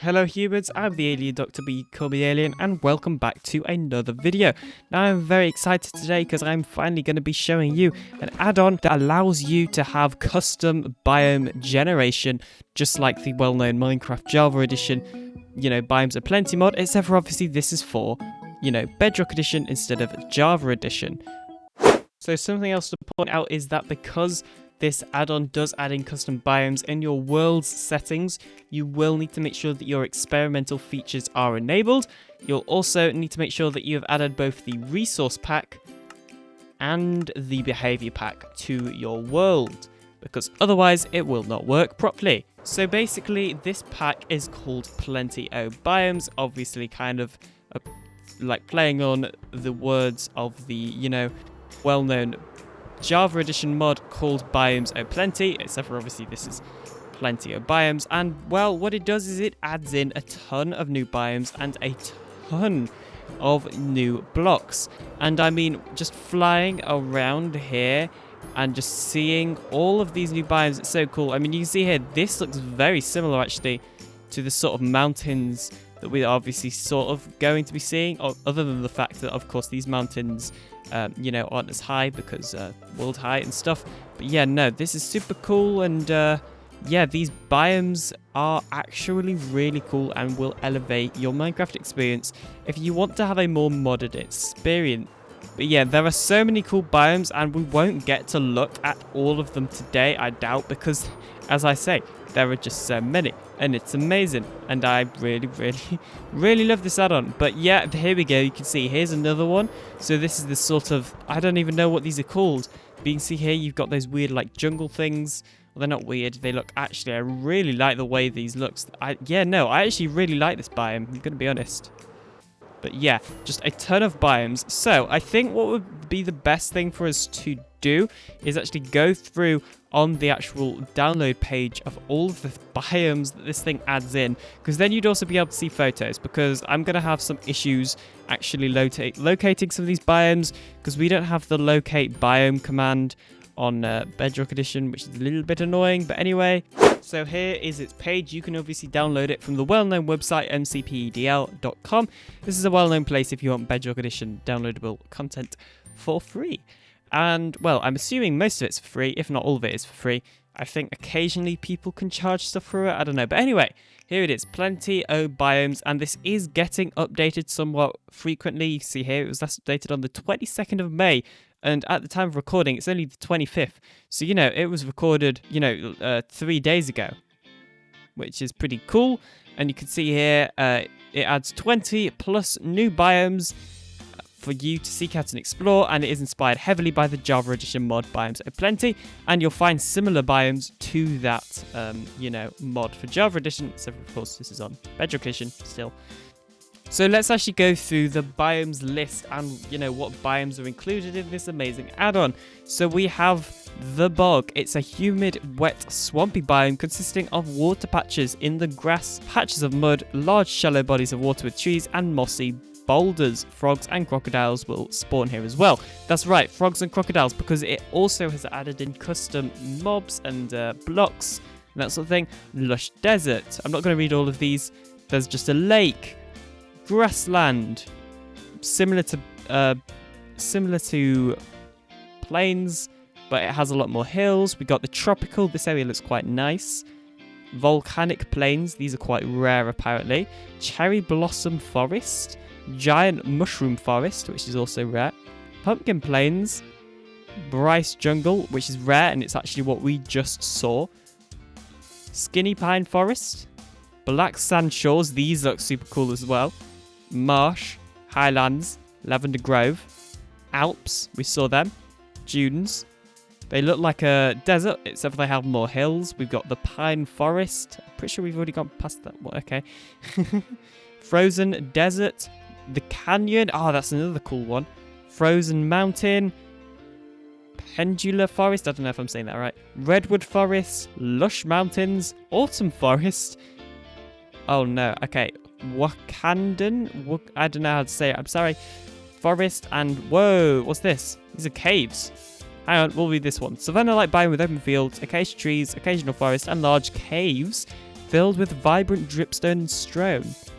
Hello humans, I'm the AlienDoctor, but you can call me Alien, and welcome back to another video. Now I'm very excited today because I'm finally going to be showing you an add-on that allows you to have custom biome generation, just like the well-known Minecraft Java edition, Biomes O Plenty mod, except for obviously this is for, Bedrock edition instead of Java edition. So something else to point out is that because this add-on does add in custom biomes in your world's settings, you will need to make sure that your experimental features are enabled. You'll also need to make sure that you have added both the resource pack and the behavior pack to your world, because otherwise it will not work properly. So basically this pack is called Plenty O Biomes, obviously kind of like playing on the words of the, well-known Java edition mod called Biomes O Plenty, except for obviously this is Plenty O Biomes, and well, what it does is it adds in a ton of new biomes and a ton of new blocks. And I mean, just flying around here and just seeing all of these new biomes, it's so cool. I mean, you can see here, this looks very similar actually to the sort of mountains that we're obviously sort of going to be seeing, other than the fact that, of course, these mountains, aren't as high because world height and stuff. But yeah, no, this is super cool, and these biomes are actually really cool and will elevate your Minecraft experience if you want to have a more modded experience. But yeah, there are so many cool biomes, and we won't get to look at all of them today, I doubt, because, as I say, there are just so many, and it's amazing, and I really love this add-on. But yeah, here we go, you can see, here's another one. So this is the sort of, I don't even know what these are called, but you can see here you've got those weird like jungle things. Well, they're not weird, they look, actually, I really like the way these looks. I actually really like this biome, I'm gonna be honest. But yeah, just a ton of biomes. So I think what would be the best thing for us to do is actually go through on the actual download page of all of the biomes that this thing adds in, because then you'd also be able to see photos, because I'm going to have some issues actually locating some of these biomes, because we don't have the locate biome command on Bedrock edition, which is a little bit annoying. But anyway, so here is its page. You can obviously download it from the well-known website MCBE.com. This is a well-known place if you want Bedrock edition downloadable content for free. And well, I'm assuming most of it's for free, if not all of it is for free. I think occasionally people can charge stuff for it, I don't know. But anyway, here it is, Plenty O Biomes, and this is getting updated somewhat frequently. You see here, it was last updated on the 22nd of May. And at the time of recording, it's only the 25th. So, it was recorded, 3 days ago, which is pretty cool. And you can see here, it adds 20 plus new biomes for you to seek out and explore. And it is inspired heavily by the Java edition mod Biomes O Plenty. And you'll find similar biomes to that, mod for Java edition. Except, of course, this is on Bedrock edition still. So let's actually go through the biomes list and, what biomes are included in this amazing add-on. So we have the bog. It's a humid, wet, swampy biome consisting of water patches in the grass, patches of mud, large shallow bodies of water with trees, and mossy boulders. Frogs and crocodiles will spawn here as well. That's right, frogs and crocodiles, because it also has added in custom mobs and blocks and that sort of thing. Lush desert. I'm not going to read all of these. There's just a lake. Grassland, similar to plains, but it has a lot more hills. We got the tropical. This area looks quite nice. Volcanic plains. These are quite rare apparently. Cherry blossom forest, giant mushroom forest, which is also rare. Pumpkin plains, Bryce jungle, which is rare, and it's actually what we just saw. Skinny pine forest, black sand shores. These look super cool as well. Marsh, highlands, lavender grove, Alps, we saw them, dunes. They look like a desert, except for they have more hills. We've got the pine forest. I'm pretty sure we've already gone past that one. Okay. Frozen desert, the canyon. Oh, that's another cool one. Frozen mountain, pendular forest. I don't know if I'm saying that right. Redwood forest, lush mountains, autumn forest. Oh no. Okay. Wakandan? I don't know how to say it. I'm sorry. Forest and... Whoa, what's this? These are caves. Hang on, we'll read this one. Savannah-like biome with open fields, acacia trees, occasional forest, and large caves. filled with vibrant dripstone and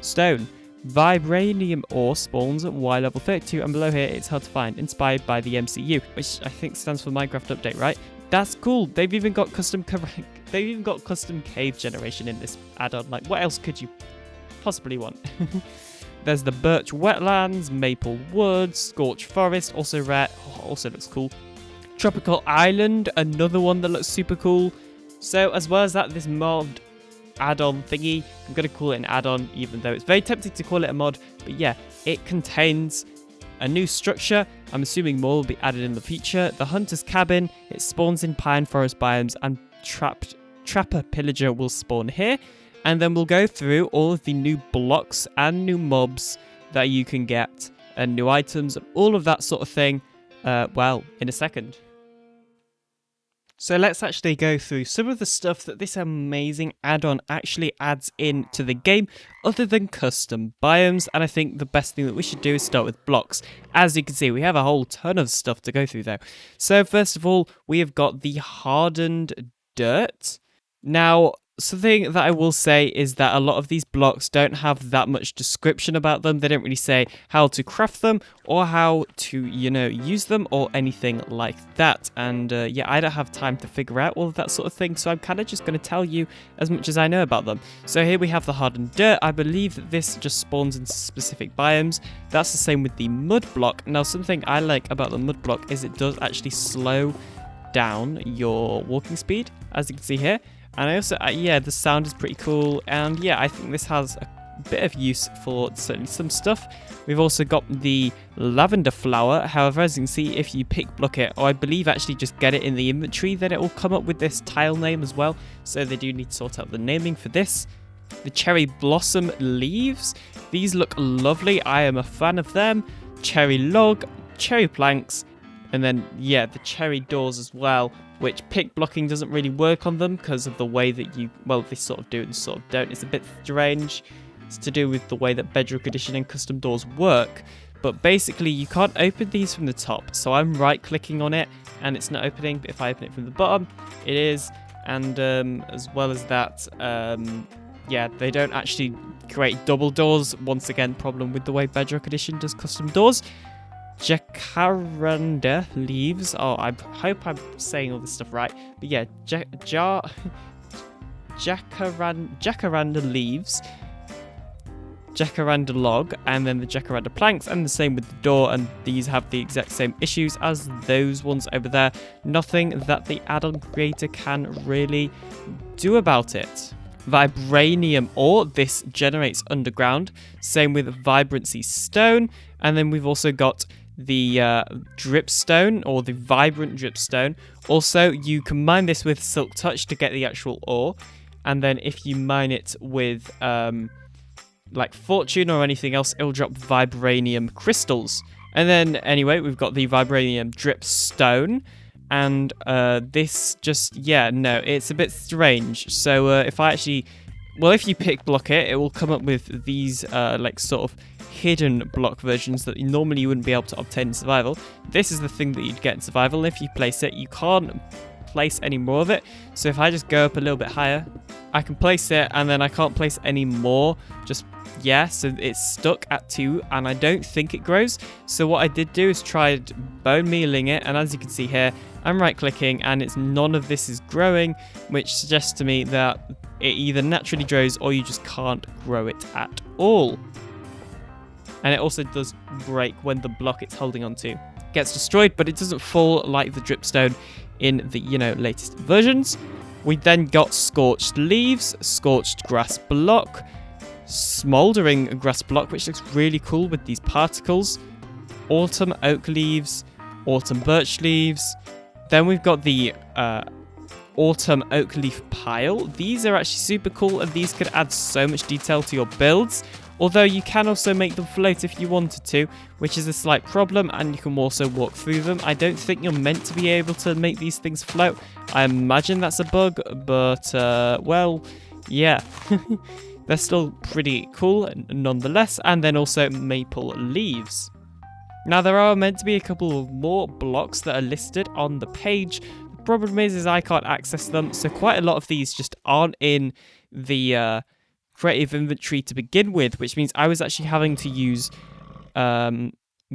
stone. Vibranium ore spawns at Y level 32, and below here it's hard to find, inspired by the MCU, which I think stands for Minecraft Update, right? That's cool. They've even got custom cave generation in this add-on. Like, what else could you possibly want? There's the birch wetlands, maple woods, scorched forest, also rare, also looks cool. Tropical island, another one that looks super cool. So as well as that, this mod add-on thingy, I'm going to call it an add-on, even though it's very tempting to call it a mod. But yeah, it contains a new structure. I'm assuming more will be added in the future. The hunter's cabin, it spawns in pine forest biomes, and trapper pillager will spawn here. And then we'll go through all of the new blocks and new mobs that you can get, and new items and all of that sort of thing, well, in a second. So let's actually go through some of the stuff that this amazing add-on actually adds in to the game, other than custom biomes. And I think the best thing that we should do is start with blocks. As you can see, we have a whole ton of stuff to go through though. So first of all, we have got the hardened dirt. Now, something that I will say is that a lot of these blocks don't have that much description about them. They don't really say how to craft them or how to, use them or anything like that. And yeah, I don't have time to figure out all of that sort of thing, so I'm kind of just going to tell you as much as I know about them. So here we have the hardened dirt. I believe that this just spawns in specific biomes. That's the same with the mud block. Now, something I like about the mud block is it does actually slow down your walking speed, as you can see here. And I also, yeah, the sound is pretty cool. And yeah, I think this has a bit of use for certainly some stuff. We've also got the lavender flower. However, as you can see, if you pick block it, or I believe actually just get it in the inventory, then it will come up with this tile name as well. So they do need to sort out the naming for this. The cherry blossom leaves. These look lovely. I am a fan of them. Cherry log, cherry planks, and then, yeah, the cherry doors as well, which pick blocking doesn't really work on them because of the way that they sort of do and sort of don't. It's a bit strange. It's to do with the way that Bedrock Edition and custom doors work. But basically, you can't open these from the top. So I'm right-clicking on it, and it's not opening. But if I open it from the bottom, it is. And as well as that, yeah, they don't actually create double doors. Once again, problem with the way Bedrock Edition does custom doors. Jacaranda leaves. Oh, I hope I'm saying all this stuff right. But yeah, Jacaranda leaves, Jacaranda log, and then the Jacaranda planks, and the same with the door. And these have the exact same issues as those ones over there. Nothing that the add-on creator can really do about it. Vibranium ore, this generates underground. Same with vibrancy stone. And then we've also got the dripstone, or the vibrant dripstone. Also, you can mine this with silk touch to get the actual ore, and then if you mine it with like fortune or anything else, it'll drop vibranium crystals. And then anyway, we've got the vibranium dripstone, and this just, yeah, no, it's a bit strange. So if you pick block it, it will come up with these like sort of hidden block versions that normally you wouldn't be able to obtain in survival. This is the thing that you'd get in survival. If you place it, you can't place any more of it. So if I just go up a little bit higher, I can place it, and then I can't place any more. Just, yeah, so it's stuck at 2, and I don't think it grows. So what I did do is tried bone mealing it, and as you can see here, I'm right clicking, and it's none of this is growing, which suggests to me that it either naturally grows or you just can't grow it at all. And it also does break when the block it's holding onto gets destroyed, but it doesn't fall like the dripstone in the, latest versions. We then got scorched leaves, scorched grass block, smoldering grass block, which looks really cool with these particles, autumn oak leaves, autumn birch leaves. Then we've got the autumn oak leaf pile. These are actually super cool, and these could add so much detail to your builds. Although you can also make them float if you wanted to, which is a slight problem, and you can also walk through them. I don't think you're meant to be able to make these things float. I imagine that's a bug, but, well, yeah. They're still pretty cool nonetheless. And then also maple leaves. Now, there are meant to be a couple of more blocks that are listed on the page. The problem is I can't access them, so quite a lot of these just aren't in the creative inventory to begin with, which means I was actually having to use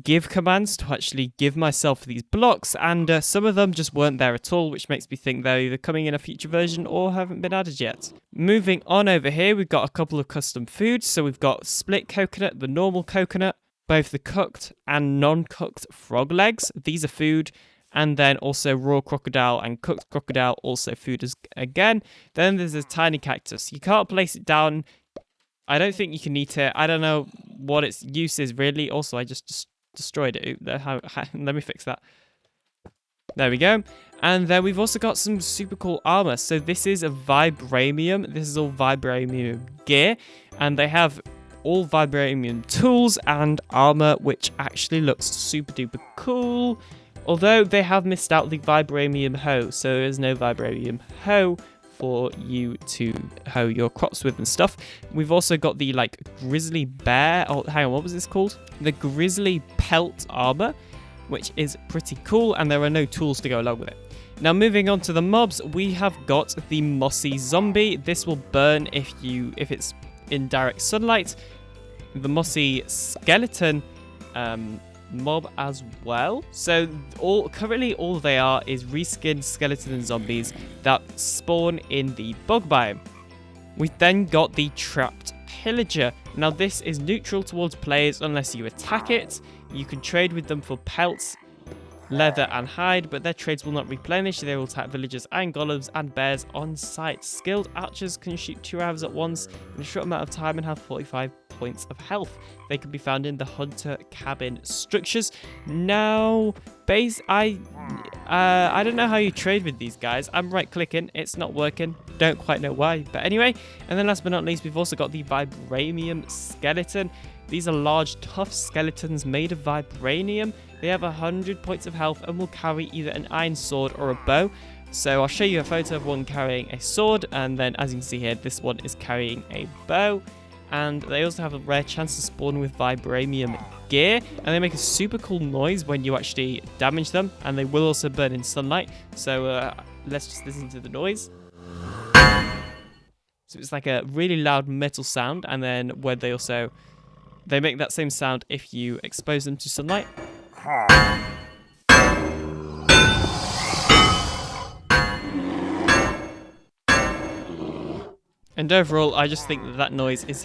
give commands to actually give myself these blocks, and some of them just weren't there at all, which makes me think they're either coming in a future version or haven't been added yet. Moving on over here, we've got a couple of custom foods. So we've got split coconut, the normal coconut, both the cooked and non-cooked frog legs. These are food. And then also raw crocodile and cooked crocodile, also food again. Then there's a tiny cactus. You can't place it down. I don't think you can eat it. I don't know what its use is really. Also, I just destroyed it. Let me fix that. There we go. And then we've also got some super cool armor. So this is a vibranium. This is all vibranium gear. And they have all vibranium tools and armor, which actually looks super duper cool. Although they have missed out the vibranium hoe. So there is no vibranium hoe for you to hoe your crops with and stuff. We've also got the like grizzly bear, oh hang on, what was this called? The grizzly pelt armor, which is pretty cool, and there are no tools to go along with it. Now moving on to the mobs, we have got the mossy zombie. This will burn if it's in direct sunlight. The mossy skeleton mob as well. So currently all they are is reskinned skeleton and zombies that spawn in the bug biome. We then got the trapped pillager. Now this is neutral towards players unless you attack it. You can trade with them for pelts, leather and hide, but their trades will not replenish. They will attack villagers and golems and bears on sight. Skilled archers can shoot 2 arrows at once in a short amount of time and have 45 points of health. They can be found in the hunter cabin structures. Now, I don't know how you trade with these guys. I'm right clicking, it's not working. Don't quite know why, but anyway. And then last but not least, we've also got the vibranium skeleton. These are large, tough skeletons made of vibranium. They have 100 points of health and will carry either an iron sword or a bow. So I'll show you a photo of one carrying a sword, and then as you can see here, this one is carrying a bow. And they also have a rare chance to spawn with vibranium gear, and they make a super cool noise when you actually damage them, and they will also burn in sunlight. So let's just listen to the noise. So it's like a really loud metal sound, and then when they make that same sound if you expose them to sunlight. And overall, I just think that noise is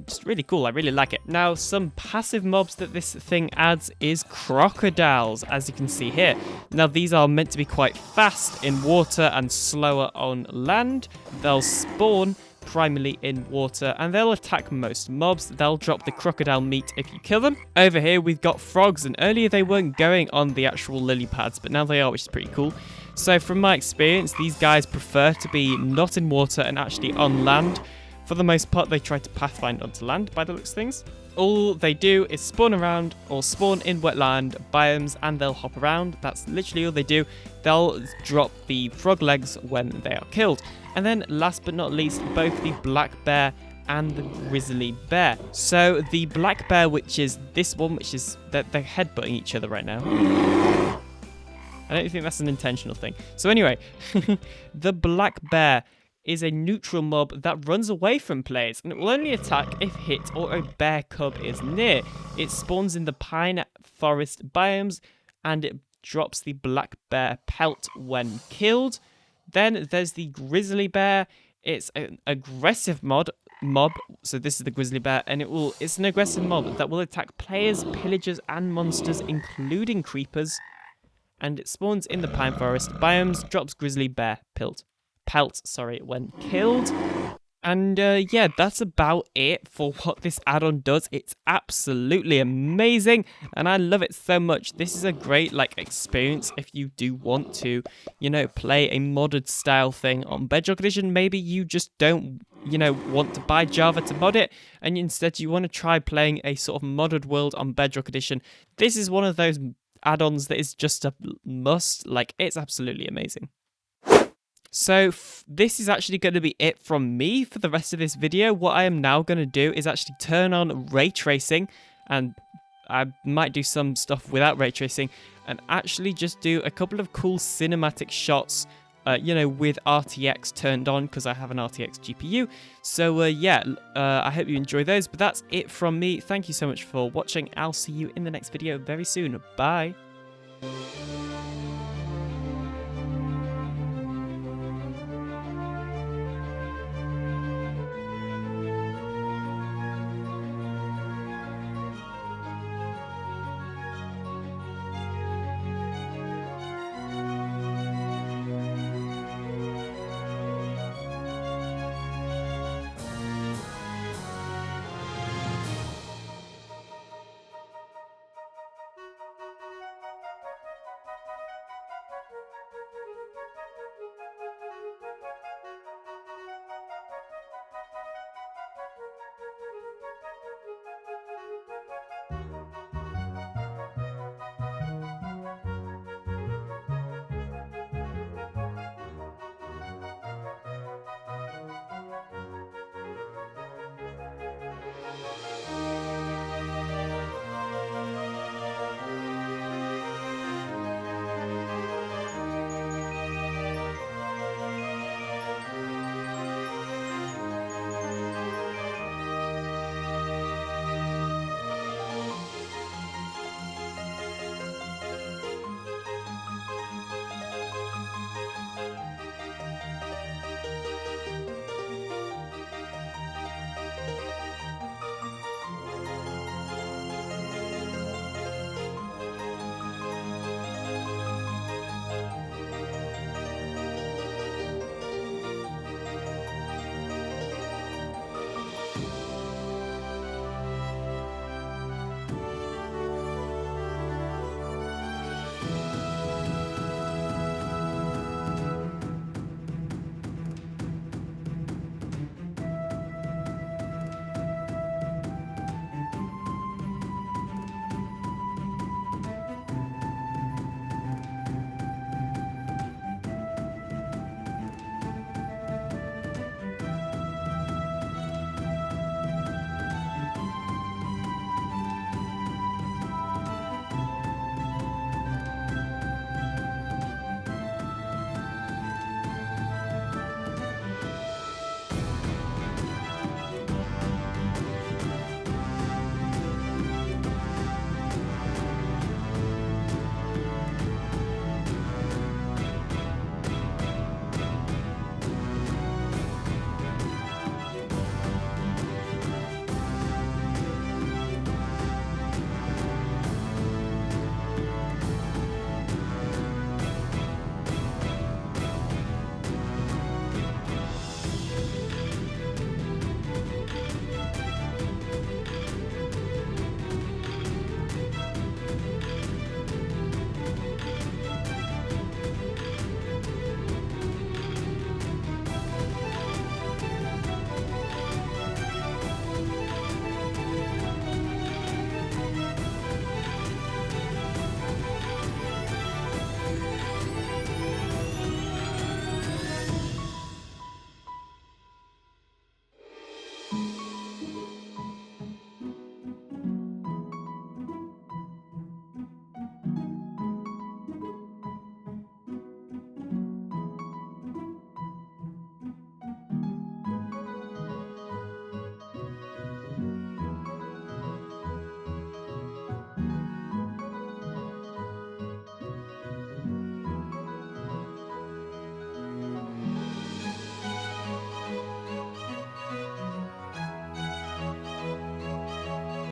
just really cool. I really like it. Now, some passive mobs that this thing adds is crocodiles, as you can see here. Now, these are meant to be quite fast in water and slower on land. They'll spawn primarily in water, and they'll attack most mobs. They'll drop the crocodile meat if you kill them. Over here, we've got frogs, and earlier they weren't going on the actual lily pads, but now they are, which is pretty cool. So from my experience, these guys prefer to be not in water and actually on land. For the most part, they try to pathfind onto land by the looks of things. All they do is spawn around or spawn in wetland biomes, and they'll hop around. That's literally all they do. They'll drop the frog legs when they are killed. And then last but not least, both the black bear and the grizzly bear. So the black bear, which is this one, which is they're headbutting each other right now. I don't think that's an intentional thing. So anyway, the black bear is a neutral mob that runs away from players, and it will only attack if hit or a bear cub is near. It spawns in the pine forest biomes, and it drops the black bear pelt when killed. Then there's the grizzly bear. It's an aggressive mob. So this is the grizzly bear, and it's an aggressive mob that will attack players, pillagers, and monsters, including creepers. And it spawns in the pine forest biomes, drops grizzly bear pelt, when killed. And yeah, that's about it for what this add-on does. It's absolutely amazing, and I love it so much. This is a great experience if you do want to, play a modded style thing on Bedrock Edition. Maybe you just don't, want to buy Java to mod it, and instead you want to try playing a sort of modded world on Bedrock Edition. This is one of those add-ons that is just a must. It's absolutely amazing. So this is actually going to be it from me for the rest of this video. What I am now going to do is actually turn on ray tracing and I might do some stuff without ray tracing and actually just do a couple of cool cinematic shots, with RTX turned on because I have an RTX GPU. So I hope you enjoy those. But that's it from me. Thank you so much for watching. I'll see you in the next video very soon. Bye.